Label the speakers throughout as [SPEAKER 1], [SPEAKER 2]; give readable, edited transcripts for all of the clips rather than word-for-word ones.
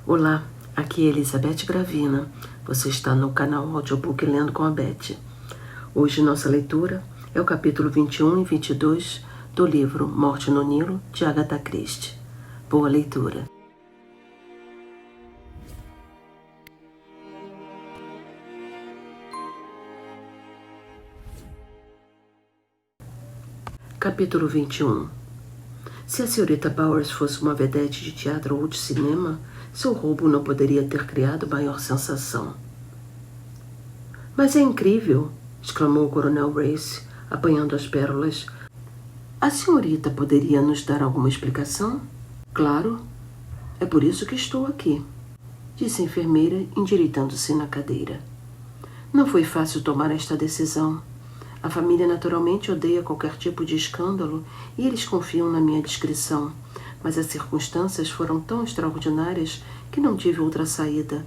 [SPEAKER 1] Olá, aqui é Elizabeth Gravina. Você está no canal Audiobook Lendo com a Beth. Hoje nossa leitura é o capítulo 21 e 22 do livro Morte no Nilo, de Agatha Christie. Boa leitura. Capítulo 21. Se a senhorita Bowers fosse uma vedete de teatro ou de cinema, seu roubo não poderia ter criado maior sensação. Mas é incrível, exclamou o coronel Race, apanhando as pérolas. A senhorita poderia nos dar alguma explicação? Claro, é por isso que estou aqui, disse a enfermeira, endireitando-se na cadeira. Não foi fácil tomar esta decisão. A família naturalmente odeia qualquer tipo de escândalo e eles confiam na minha discrição, mas as circunstâncias foram tão extraordinárias que não tive outra saída.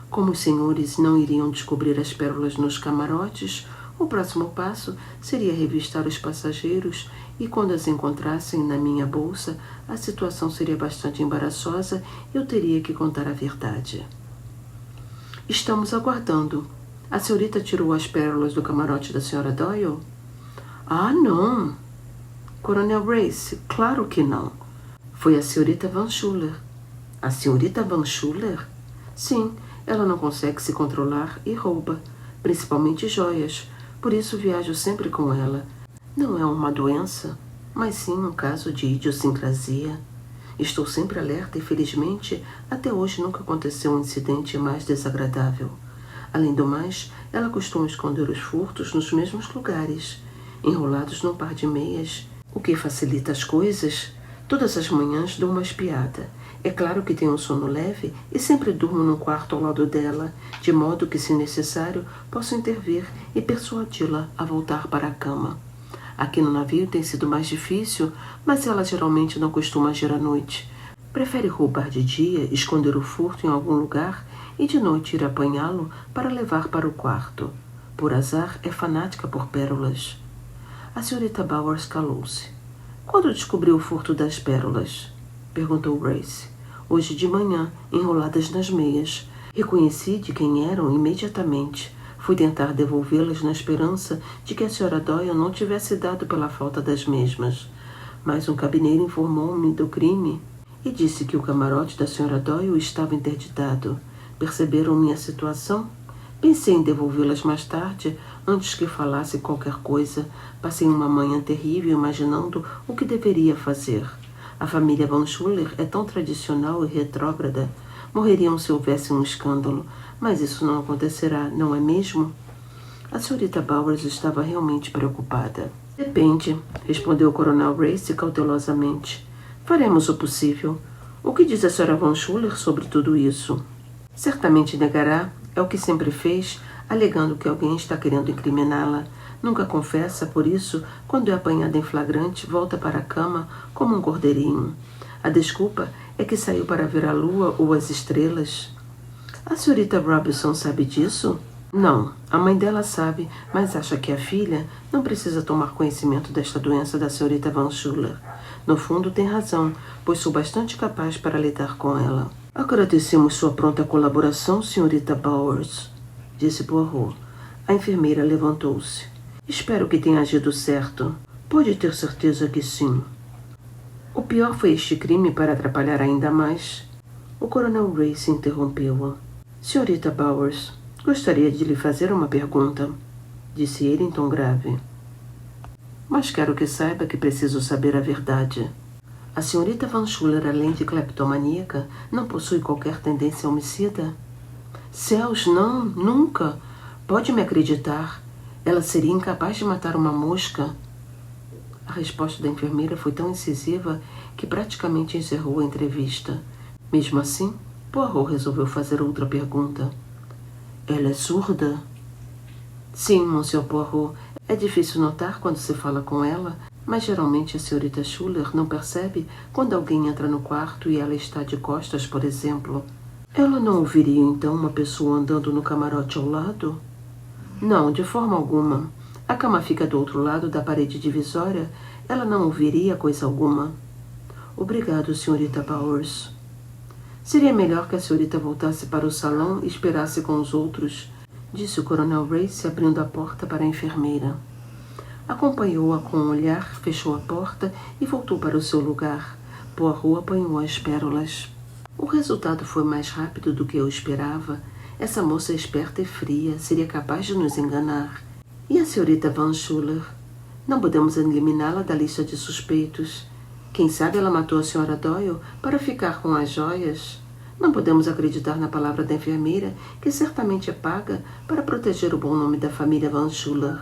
[SPEAKER 1] Como os senhores não iriam descobrir as pérolas nos camarotes, o próximo passo seria revistar os passageiros e, quando as encontrassem na minha bolsa, a situação seria bastante embaraçosa e eu teria que contar a verdade. Estamos aguardando. A senhorita tirou as pérolas do camarote da senhora Doyle? Ah, não! Coronel Race, claro que não. Foi a senhorita Van Schuller. A senhorita Van Schuller? Sim, ela não consegue se controlar e rouba, principalmente joias. Por isso viajo sempre com ela. Não é uma doença, mas sim um caso de idiosincrasia. Estou sempre alerta e, felizmente, até hoje nunca aconteceu um incidente mais desagradável. Além do mais, ela costuma esconder os furtos nos mesmos lugares, enrolados num par de meias, o que facilita as coisas. Todas as manhãs dou uma espiada. É claro que tenho um sono leve e sempre durmo num quarto ao lado dela, de modo que, se necessário, posso intervir e persuadi-la a voltar para a cama. Aqui no navio tem sido mais difícil, mas ela geralmente não costuma agir à noite. Prefere roubar de dia, esconder o furto em algum lugar e de noite ir apanhá-lo para levar para o quarto. Por azar, é fanática por pérolas. A senhorita Bowers calou-se. Quando descobriu o furto das pérolas? Perguntou Race. Hoje de manhã, enroladas nas meias. Reconheci de quem eram imediatamente. Fui tentar devolvê-las na esperança de que a senhora Doyle não tivesse dado pela falta das mesmas. Mas um cabineiro informou-me do crime e disse que o camarote da senhora Doyle estava interditado. Perceberam minha situação? Pensei em devolvê-las mais tarde, antes que falasse qualquer coisa. Passei uma manhã terrível imaginando o que deveria fazer. A família Van Schuller é tão tradicional e retrógrada. Morreriam se houvesse um escândalo, mas isso não acontecerá, não é mesmo? A senhorita Bowers estava realmente preocupada. Depende, respondeu o coronel Race cautelosamente. Faremos o possível. O que diz a senhora Van Schuller sobre tudo isso? Certamente negará, é o que sempre fez, alegando que alguém está querendo incriminá-la. Nunca confessa, por isso, quando é apanhada em flagrante, volta para a cama como um cordeirinho. A desculpa é que saiu para ver a lua ou as estrelas. A senhorita Robinson sabe disso? Não, a mãe dela sabe, mas acha que a filha não precisa tomar conhecimento desta doença da senhorita Van Schuller. No fundo, tem razão, pois sou bastante capaz para lidar com ela. Agradecemos sua pronta colaboração, senhorita Bowers, disse Poirot. A enfermeira levantou-se. Espero que tenha agido certo. Pode ter certeza que sim. O pior foi este crime para atrapalhar ainda mais. O coronel Race interrompeu-a. Senhorita Bowers, gostaria de lhe fazer uma pergunta, disse ele em tom grave. Mas quero que saiba que preciso saber a verdade. A senhorita Van Schuller, além de cleptomaníaca, não possui qualquer tendência homicida? Céus, não, nunca. Pode me acreditar. Ela seria incapaz de matar uma mosca. A resposta da enfermeira foi tão incisiva que praticamente encerrou a entrevista. Mesmo assim, Poirot resolveu fazer outra pergunta. Ela é surda? Sim, Monsieur Poirot. É difícil notar quando se fala com ela, mas geralmente a senhorita Schuller não percebe quando alguém entra no quarto e ela está de costas, por exemplo. Ela não ouviria então uma pessoa andando no camarote ao lado? Não, de forma alguma. A cama fica do outro lado da parede divisória. Ela não ouviria coisa alguma. Obrigado, senhorita Bowers. Seria melhor que a senhorita voltasse para o salão e esperasse com os outros, disse o coronel Race, abrindo a porta para a enfermeira. Acompanhou-a com um olhar, fechou a porta e voltou para o seu lugar. Poirot apanhou as pérolas. O resultado foi mais rápido do que eu esperava. Essa moça esperta e fria seria capaz de nos enganar. E a senhorita Van Schuller? Não podemos eliminá-la da lista de suspeitos. Quem sabe ela matou a senhora Doyle para ficar com as joias? Não podemos acreditar na palavra da enfermeira, que certamente é paga para proteger o bom nome da família Van Schuller.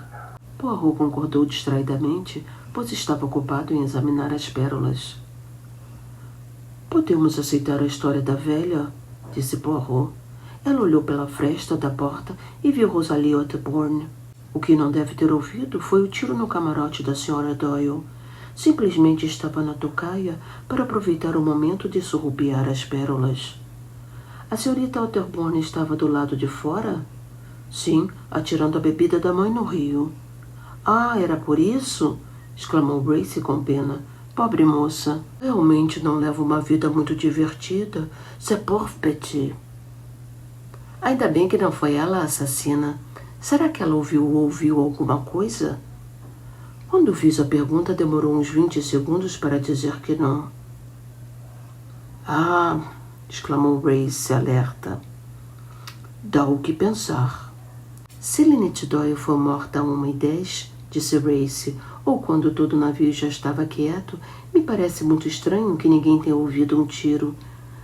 [SPEAKER 1] Poirot concordou distraidamente, pois estava ocupado em examinar as pérolas. Podemos aceitar a história da velha? Disse Poirot. Ela olhou pela fresta da porta e viu Rosalie Otterbourne. O que não deve ter ouvido foi o tiro no camarote da senhora Doyle. Simplesmente estava na tocaia para aproveitar o momento de surrupiar as pérolas. A senhorita Otterbourne estava do lado de fora? Sim, atirando a bebida da mãe no rio. Ah, era por isso? Exclamou Grace com pena. Pobre moça, realmente não leva uma vida muito divertida. C'est pauvre petit. Ainda bem que não foi ela a assassina. Será que ela ouviu alguma coisa? Quando fiz a pergunta, demorou uns 20 segundos para dizer que não. Ah, exclamou Grace, alerta. Dá o que pensar. Se Lynette Doyle foi morta a 1h10, disse Grace, ou quando todo o navio já estava quieto, me parece muito estranho que ninguém tenha ouvido um tiro.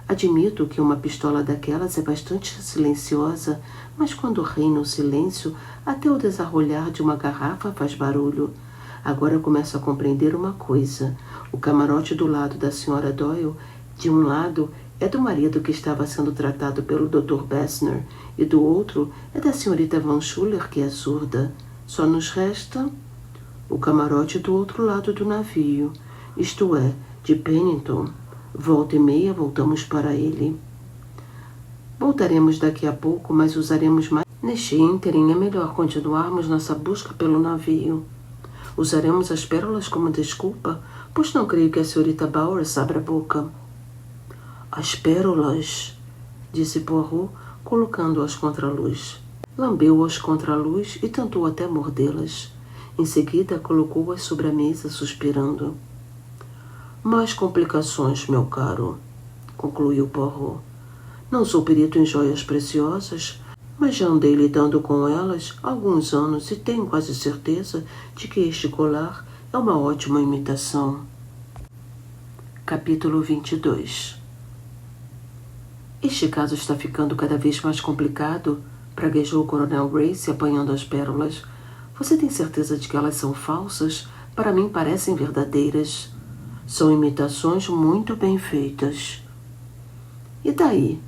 [SPEAKER 1] Admito que uma pistola daquelas é bastante silenciosa, mas quando reina o silêncio, até o desarrolhar de uma garrafa faz barulho. Agora começo a compreender uma coisa. O camarote do lado da senhora Doyle, de um lado, é do marido que estava sendo tratado pelo Dr. Bessner, e do outro é da senhorita Van Schuller, que é surda. Só nos resta o camarote do outro lado do navio, isto é, de Pennington. Volta e meia voltamos para ele. Voltaremos daqui a pouco, mas usaremos mais. Neste ínterim é melhor continuarmos nossa busca pelo navio. Usaremos as pérolas como desculpa, pois não creio que a senhorita Bowers abra a boca. As pérolas, disse Poirot, colocando-as contra a luz. Lambeu-as contra a luz e tentou até mordê-las. Em seguida, colocou-as sobre a mesa, suspirando. Mais complicações, meu caro, concluiu Poirot. Não sou perito em joias preciosas, mas já andei lidando com elas há alguns anos e tenho quase certeza de que este colar é uma ótima imitação. Capítulo 22. Este caso está ficando cada vez mais complicado, praguejou o coronel Grace, apanhando as pérolas. Você tem certeza de que elas são falsas? Para mim parecem verdadeiras. São imitações muito bem feitas. E daí?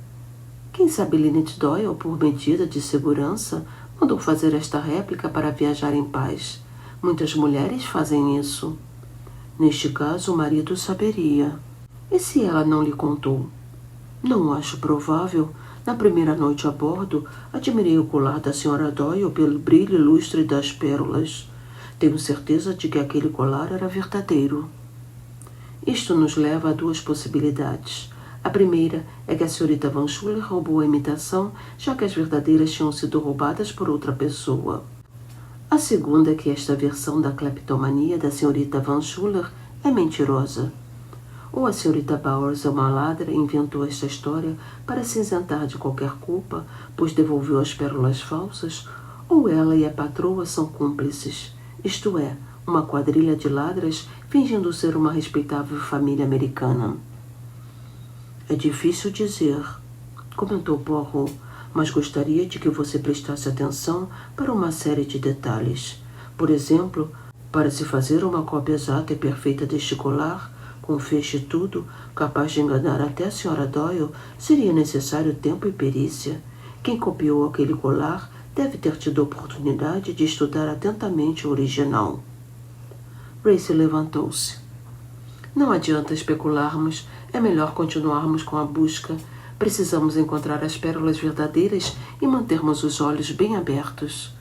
[SPEAKER 1] Quem sabe Lynette Doyle, por medida de segurança, mandou fazer esta réplica para viajar em paz. Muitas mulheres fazem isso. Neste caso, o marido saberia. E se ela não lhe contou? Não acho provável. Na primeira noite a bordo, admirei o colar da senhora Doyle pelo brilho ilustre das pérolas. Tenho certeza de que aquele colar era verdadeiro. Isto nos leva a duas possibilidades. A primeira é que a senhorita Van Schuller roubou a imitação, já que as verdadeiras tinham sido roubadas por outra pessoa. A segunda é que esta versão da cleptomania da senhorita Van Schuller é mentirosa. Ou a senhorita Bowers é uma ladra e inventou esta história para se isentar de qualquer culpa, pois devolveu as pérolas falsas, ou ela e a patroa são cúmplices, isto é, uma quadrilha de ladras fingindo ser uma respeitável família americana. É difícil dizer, comentou Poirot, mas gostaria de que você prestasse atenção para uma série de detalhes. Por exemplo, para se fazer uma cópia exata e perfeita deste colar, com feixe e tudo, capaz de enganar até a senhora Doyle, seria necessário tempo e perícia. Quem copiou aquele colar deve ter tido a oportunidade de estudar atentamente o original. Grace levantou-se. Não adianta especularmos, é melhor continuarmos com a busca. Precisamos encontrar as pérolas verdadeiras e mantermos os olhos bem abertos.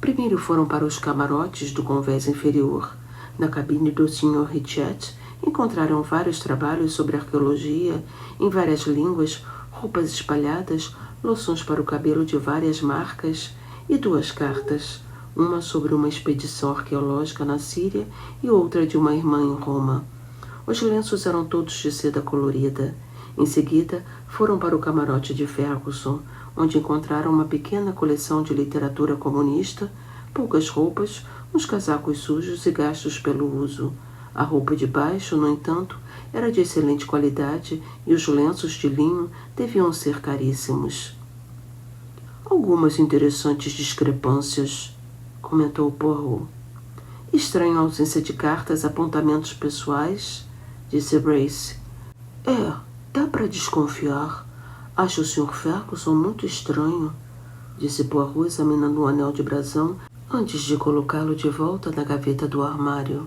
[SPEAKER 1] Primeiro foram para os camarotes do convés inferior. Na cabine do Sr. Richet, encontraram vários trabalhos sobre arqueologia em várias línguas, roupas espalhadas, loções para o cabelo de várias marcas e 2 cartas, uma sobre uma expedição arqueológica na Síria e outra de uma irmã em Roma. Os lenços eram todos de seda colorida. Em seguida, foram para o camarote de Ferguson, onde encontraram uma pequena coleção de literatura comunista, poucas roupas, uns casacos sujos e gastos pelo uso. A roupa de baixo, no entanto, era de excelente qualidade e os lenços de linho deviam ser caríssimos. Algumas interessantes discrepâncias, comentou Poirot. Estranha ausência de cartas, apontamentos pessoais, disse Brace. Dá para desconfiar. Acho o Sr. Ferguson muito estranho, disse Poirot, examinando o anel de brasão antes de colocá-lo de volta na gaveta do armário.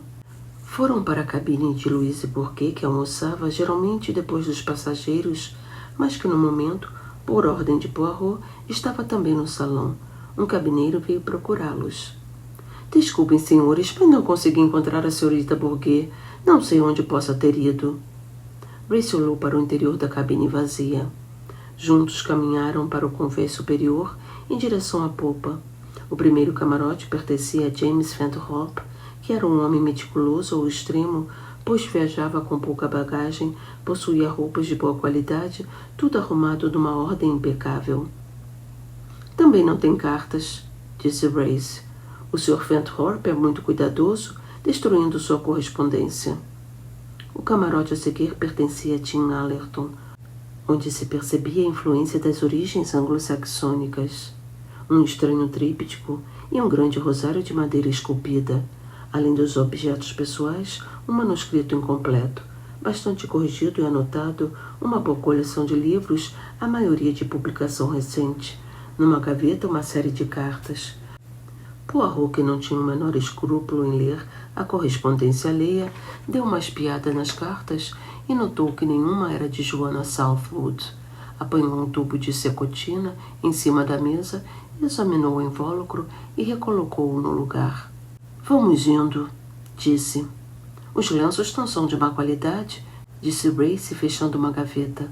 [SPEAKER 1] Foram para a cabine de Louise Bourget, que almoçava geralmente depois dos passageiros, mas que no momento, por ordem de Poirot, estava também no salão. Um cabineiro veio procurá-los. Desculpem, senhores, mas não consegui encontrar a senhorita Bourget. Não sei onde possa ter ido. Brace olhou para o interior da cabine vazia. Juntos caminharam para o convés superior em direção à popa. O primeiro camarote pertencia a James Fenthorpe, que era um homem meticuloso ao extremo, pois viajava com pouca bagagem, possuía roupas de boa qualidade, tudo arrumado numa ordem impecável. Também não tem cartas, disse Brace. O Sr. Fenthorpe é muito cuidadoso, destruindo sua correspondência. O camarote a seguir pertencia a Tim Allerton, onde se percebia a influência das origens anglo-saxônicas. Um estranho tríptico e um grande rosário de madeira esculpida. Além dos objetos pessoais, um manuscrito incompleto, bastante corrigido e anotado, uma boa coleção de livros, a maioria de publicação recente. Numa gaveta, uma série de cartas. Poirot, que não tinha o menor escrúpulo em ler a correspondência alheia, deu uma espiada nas cartas e notou que nenhuma era de Joanna Southwood. Apanhou um tubo de secotina em cima da mesa, examinou o invólucro e recolocou-o no lugar. Vamos indo, disse. Os lenços não são de má qualidade, disse Brace, fechando uma gaveta.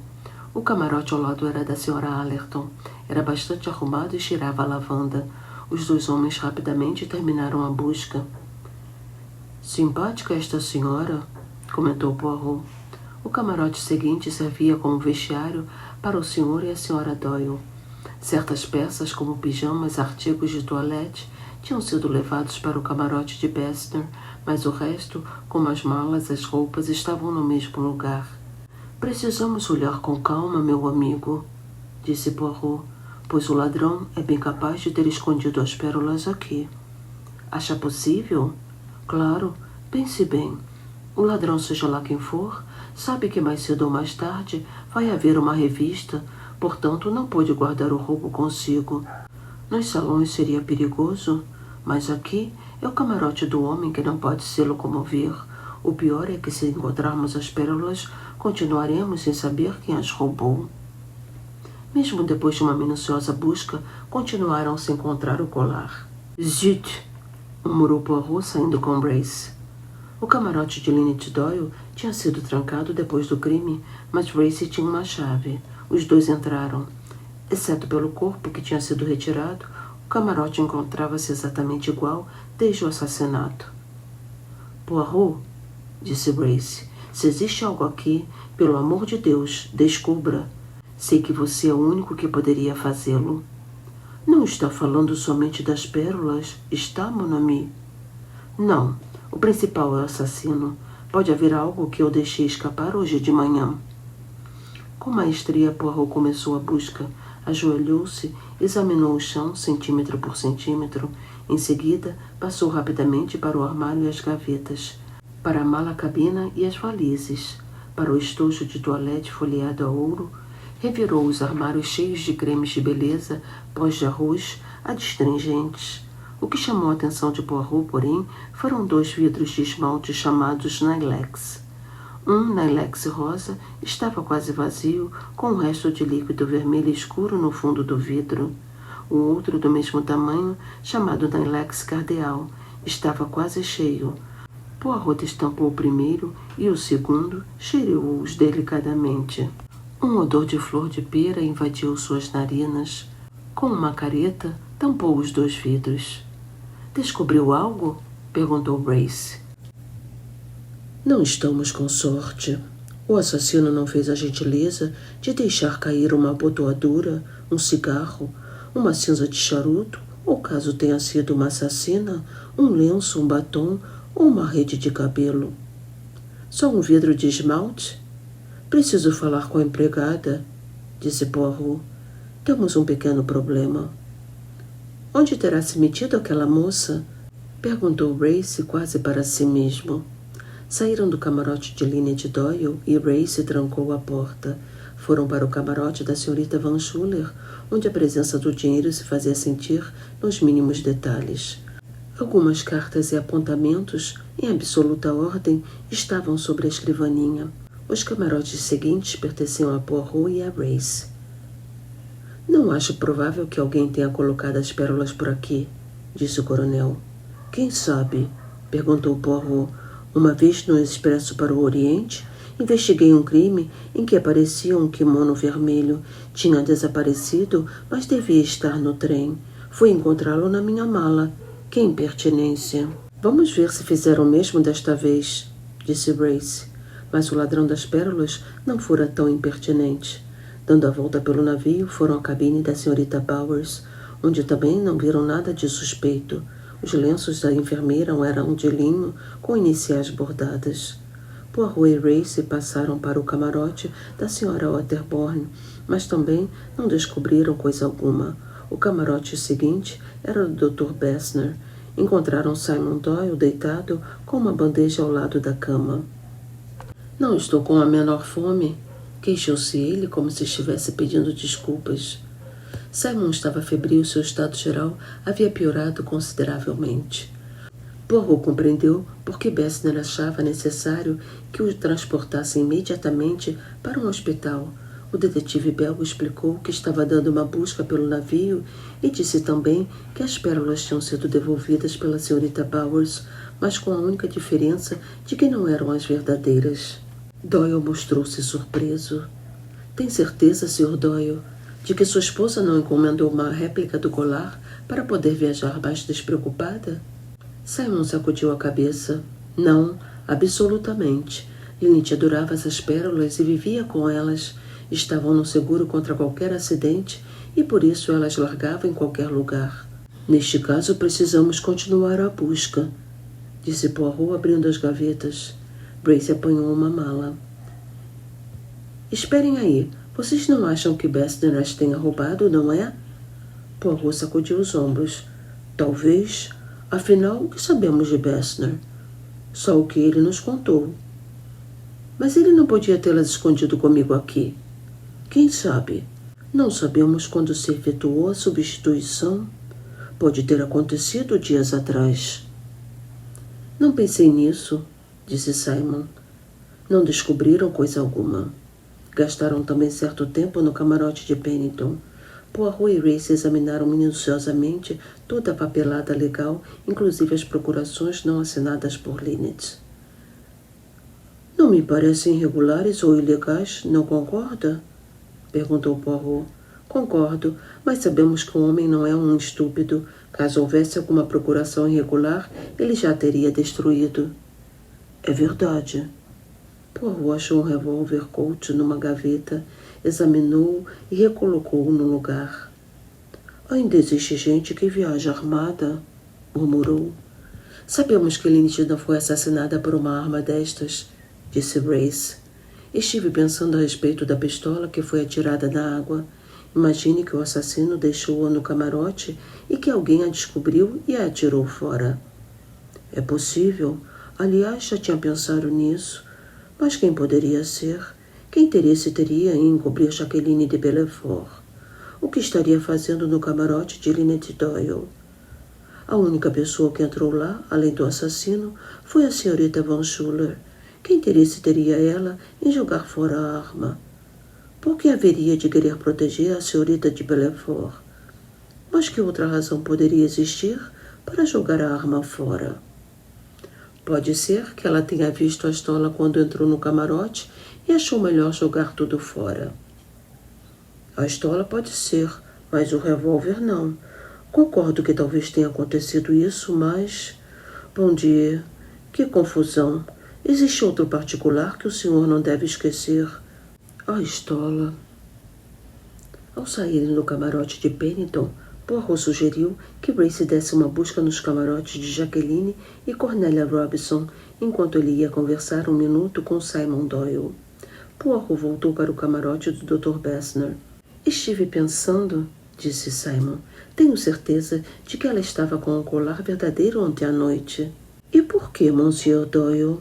[SPEAKER 1] O camarote ao lado era da Sra. Allerton. Era bastante arrumado e cheirava a lavanda. Os 2 homens rapidamente terminaram a busca. Simpática esta senhora, comentou Poirot. O camarote seguinte servia como vestiário para o Sr. e a Sra. Doyle. Certas peças, como pijamas e artigos de toilette, tinham sido levados para o camarote de Bessner, mas o resto, como as malas e as roupas, estavam no mesmo lugar. Precisamos olhar com calma, meu amigo, disse Poirot, pois o ladrão é bem capaz de ter escondido as pérolas aqui. Acha possível? Claro, pense bem. O ladrão, seja lá quem for, sabe que mais cedo ou mais tarde vai haver uma revista, portanto não pôde guardar o roubo consigo. Nos salões seria perigoso, mas aqui é o camarote do homem que não pode se locomover. O pior é que, se encontrarmos as pérolas, continuaremos sem saber quem as roubou. Mesmo depois de uma minuciosa busca, continuaram sem encontrar o colar. Zut! Murmurou Poirot, saindo com Brace. O camarote de Lynette Doyle tinha sido trancado depois do crime, mas Brace tinha uma chave. Os 2 entraram. Exceto pelo corpo que tinha sido retirado, o camarote encontrava-se exatamente igual desde o assassinato. Poirot, disse Brace, se existe algo aqui, pelo amor de Deus, descubra. Sei que você é o único que poderia fazê-lo. Não está falando somente das pérolas, está, mon ami? Não, o principal é o assassino. Pode haver algo que eu deixei escapar hoje de manhã. Com maestria, Poirot começou a busca. Ajoelhou-se, examinou o chão, centímetro por centímetro. Em seguida, passou rapidamente para o armário e as gavetas, para a mala-cabina e as valizes, para o estojo de toilette folheado a ouro. Revirou os armários cheios de cremes de beleza, pós de arroz, adstringentes. O que chamou a atenção de Poirot, porém, foram 2 vidros de esmalte chamados Nylex. Um Nylex rosa estava quase vazio, com um resto de líquido vermelho escuro no fundo do vidro. O outro, do mesmo tamanho, chamado Nylex Cardeal, estava quase cheio. Poirot destampou o primeiro e o segundo cheirou-os delicadamente. Um odor de flor de pera invadiu suas narinas. Com uma careta, tampou os 2 vidros. Descobriu algo? Perguntou Brace. Não estamos com sorte. O assassino não fez a gentileza de deixar cair uma abotoadura, um cigarro, uma cinza de charuto, ou caso tenha sido uma assassina, um lenço, um batom ou uma rede de cabelo. Só um vidro de esmalte? Preciso falar com a empregada, disse Poirot. Temos um pequeno problema. Onde terá se metido aquela moça? Perguntou Brace quase para si mesmo. Saíram do camarote de Lynette Doyle e Brace trancou a porta. Foram para o camarote da senhorita Van Schuller, onde a presença do dinheiro se fazia sentir nos mínimos detalhes. Algumas cartas e apontamentos, em absoluta ordem, estavam sobre a escrivaninha. Os camarotes seguintes pertenciam a Poirot e a Brace. Não acho provável que alguém tenha colocado as pérolas por aqui, disse o coronel. Quem sabe? Perguntou Poirot. Uma vez no Expresso para o Oriente, investiguei um crime em que aparecia um kimono vermelho. Tinha desaparecido, mas devia estar no trem. Fui encontrá-lo na minha mala. Que impertinência. Vamos ver se fizeram o mesmo desta vez, disse Brace. Mas o ladrão das pérolas não fora tão impertinente. Dando a volta pelo navio, foram à cabine da senhorita Bowers, onde também não viram nada de suspeito. Os lenços da enfermeira eram de linho com iniciais bordadas. Poirot e Brace passaram para o camarote da senhora Otterborn, mas também não descobriram coisa alguma. O camarote seguinte era do Dr. Bessner. Encontraram Simon Doyle deitado com uma bandeja ao lado da cama. Não estou com a menor fome, queixou-se ele como se estivesse pedindo desculpas. Simon estava febril e seu estado geral havia piorado consideravelmente. Poirot compreendeu por que Bessner achava necessário que o transportasse imediatamente para um hospital. O detetive belga explicou que estava dando uma busca pelo navio e disse também que as pérolas tinham sido devolvidas pela senhorita Bowers, mas com a única diferença de que não eram as verdadeiras. Doyle mostrou-se surpreso. Tem certeza, Sr. Doyle, de que sua esposa não encomendou uma réplica do colar para poder viajar mais despreocupada? Simon sacudiu a cabeça. Não, absolutamente. Lynette adorava essas pérolas e vivia com elas. Estavam no seguro contra qualquer acidente e por isso elas largavam em qualquer lugar. Neste caso, precisamos continuar a busca, disse Poirot abrindo as gavetas. Brace apanhou uma mala. Esperem aí. Vocês não acham que Bessner as tenha roubado, não é? Poirot sacudiu os ombros. Talvez. Afinal, o que sabemos de Bessner? Só o que ele nos contou. Mas ele não podia tê-las escondido comigo aqui. Quem sabe? Não sabemos quando se efetuou a substituição. Pode ter acontecido dias atrás. Não pensei nisso, disse Simon. Não descobriram coisa alguma. Gastaram também certo tempo no camarote de Pennington. Poirot e Brace examinaram minuciosamente toda a papelada legal, inclusive as procurações não assinadas por Lynette. Não me parecem irregulares ou ilegais, não concorda? Perguntou Poirot. Concordo, mas sabemos que o homem não é um estúpido. Caso houvesse alguma procuração irregular, ele já a teria destruído. É verdade. Poirot achou um revólver Colt numa gaveta, examinou-o e recolocou-o no lugar. Ainda existe gente que viaja armada, murmurou. Sabemos que Lynette não foi assassinada por uma arma destas, disse Brace. Estive pensando a respeito da pistola que foi atirada na água. Imagine que o assassino deixou-a no camarote e que alguém a descobriu e a atirou fora. É possível. Aliás, já tinha pensado nisso. Mas quem poderia ser? Que interesse teria em encobrir Jacqueline de Belfort? O que estaria fazendo no camarote de Lynette Doyle? A única pessoa que entrou lá, além do assassino, foi a senhorita Van Schuller. Que interesse teria ela em jogar fora a arma? Por que haveria de querer proteger a senhorita de Belfort? Mas que outra razão poderia existir para jogar a arma fora? Pode ser que ela tenha visto a estola quando entrou no camarote e achou melhor jogar tudo fora. A estola pode ser, mas o revólver não. Concordo que talvez tenha acontecido isso, mas... Bom dia. Que confusão. Existe outro particular que o senhor não deve esquecer. A estola. Ao saírem do camarote de Pennington, Poirot sugeriu que Grace desse uma busca nos camarotes de Jacqueline e Cornélia Robinson, enquanto ele ia conversar um minuto com Simon Doyle. Poirot voltou para o camarote do Dr. Bessner. Estive pensando, disse Simon. Tenho certeza de que ela estava com um colar verdadeiro ontem à noite. E por que, Monsieur Doyle?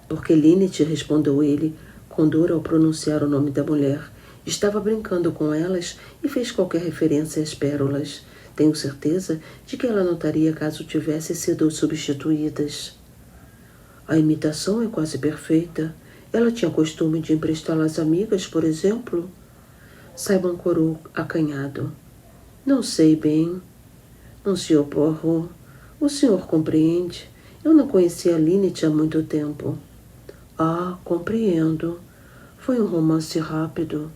[SPEAKER 1] Porque Lynette, respondeu ele, com dor ao pronunciar o nome da mulher. Estava brincando com elas e fez qualquer referência às pérolas. Tenho certeza de que ela notaria caso tivessem sido substituídas. A imitação é quase perfeita. Ela tinha costume de emprestá-la às amigas, por exemplo? Simon corou acanhado. Não sei bem. Monsieur Poirot, o senhor compreende? Eu não conhecia Lynette há muito tempo. Ah, compreendo. Foi um romance rápido.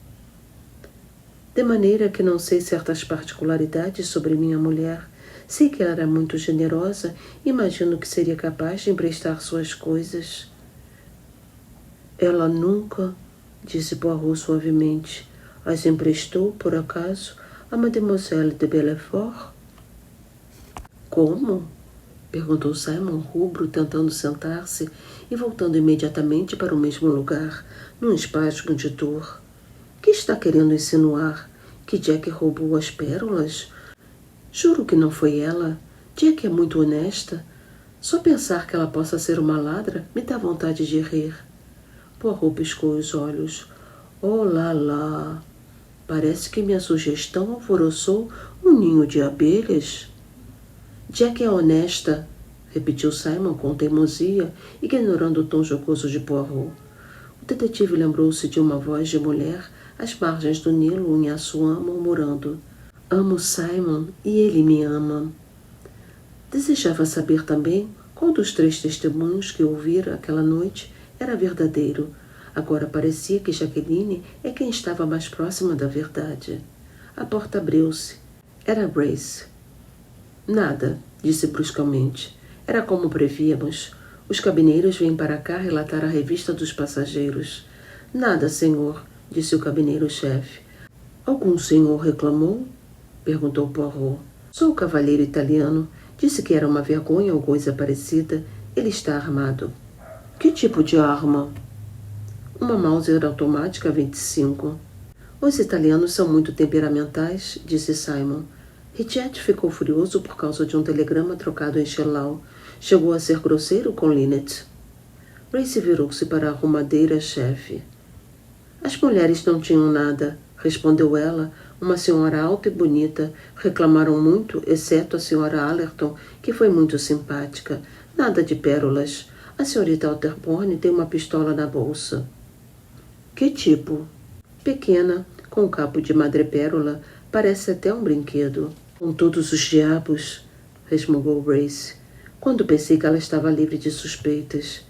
[SPEAKER 1] De maneira que não sei certas particularidades sobre minha mulher. Sei que ela era muito generosa e imagino que seria capaz de emprestar suas coisas. Ela nunca, disse Poirot suavemente, as emprestou, por acaso, a Mademoiselle de Belfort? Como? Perguntou Simon rubro, tentando sentar-se e voltando imediatamente para o mesmo lugar, num espasmo de dor. Que está querendo insinuar? Que Jack roubou as pérolas? Juro que não foi ela. Jack é muito honesta. Só pensar que ela possa ser uma ladra me dá vontade de rir. Poirot piscou os olhos. Oh lá lá! Parece que minha sugestão alvoroçou um ninho de abelhas. Jack é honesta, repetiu Simon com teimosia, ignorando o tom jocoso de Poirot. O detetive lembrou-se de uma voz de mulher às margens do Nilo em Assuã, murmurando: Amo Simon e ele me ama. Desejava saber também qual dos 3 testemunhos que ouvira aquela noite era verdadeiro. Agora parecia que Jacqueline é quem estava mais próxima da verdade. A porta abriu-se. Era Grace. Nada, disse bruscamente. Era como prevíamos. Os cabineiros vêm para cá relatar a revista dos passageiros. Nada, senhor, disse o cabineiro-chefe. Algum senhor reclamou? Perguntou Poirot. Só o cavalheiro italiano. Disse que era uma vergonha ou coisa parecida. Ele está armado. Que tipo de arma? Uma Mauser automática 25. Os italianos são muito temperamentais, disse Simon. Richard ficou furioso por causa de um telegrama trocado em Chelau. Chegou a ser grosseiro com Lynette. Grace virou-se para a arrumadeira-chefe. As mulheres não tinham nada, respondeu ela, uma senhora alta e bonita. Reclamaram muito, exceto a senhora Allerton, que foi muito simpática. Nada de pérolas. A senhorita Otterborn tem uma pistola na bolsa. Que tipo? Pequena, com cabo de madrepérola. Parece até um brinquedo. Com todos os diabos, resmungou Grace, quando pensei que ela estava livre de suspeitas.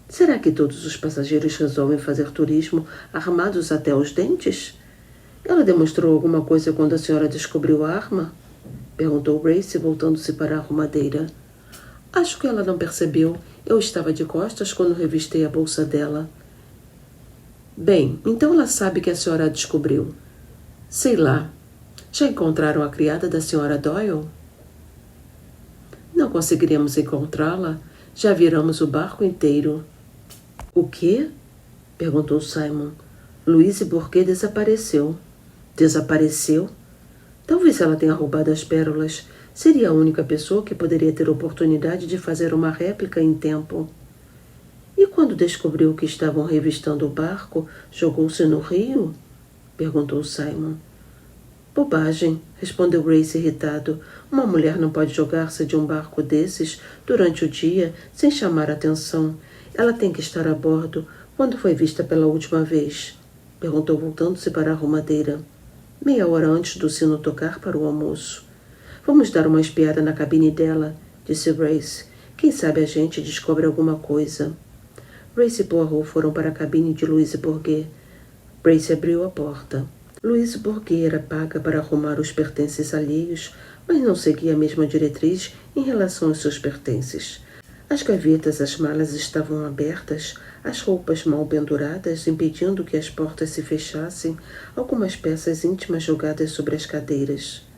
[SPEAKER 1] Será que todos os passageiros resolvem fazer turismo armados até os dentes? Ela demonstrou alguma coisa quando a senhora descobriu a arma? Perguntou Grace, voltando-se para a arrumadeira. Acho que ela não percebeu. Eu estava de costas quando revistei a bolsa dela. Bem, então ela sabe que a senhora a descobriu. Sei lá. Já encontraram a criada da senhora Doyle? Não conseguiremos encontrá-la. Já viramos o barco inteiro. O quê? Perguntou Simon. Louise Bourget desapareceu. Desapareceu? Talvez ela tenha roubado as pérolas. Seria a única pessoa que poderia ter oportunidade de fazer uma réplica em tempo. E quando descobriu que estavam revistando o barco, jogou-se no rio? Perguntou Simon. Bobagem, respondeu Grace irritado. Uma mulher não pode jogar-se de um barco desses durante o dia sem chamar atenção. Ela tem que estar a bordo. Quando foi vista pela última vez? Perguntou voltando-se para a arrumadeira. Meia hora antes do sino tocar para o almoço. Vamos dar uma espiada na cabine dela, disse Grace. Quem sabe a gente descobre alguma coisa. Grace e Poirot foram para a cabine de Louise Bourget. Grace abriu a porta. Louise Bourget era paga para arrumar os pertences alheios, mas não seguia a mesma diretriz em relação aos seus pertences. As gavetas, as malas estavam abertas, as roupas mal penduradas, impedindo que as portas se fechassem, algumas peças íntimas jogadas sobre as cadeiras.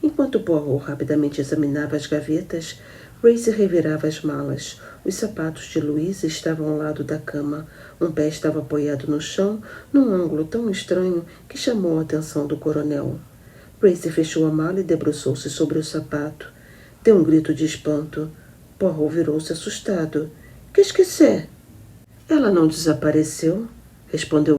[SPEAKER 1] Enquanto Poirot rapidamente examinava as gavetas, Grace revirava as malas. Os sapatos de Louise estavam ao lado da cama. Um pé estava apoiado no chão, num ângulo tão estranho que chamou a atenção do coronel. Grace fechou a mala e debruçou-se sobre o sapato. Deu um grito de espanto. Poirot virou-se assustado. — Qu'est-ce que c'est? — Ela não desapareceu? Respondeu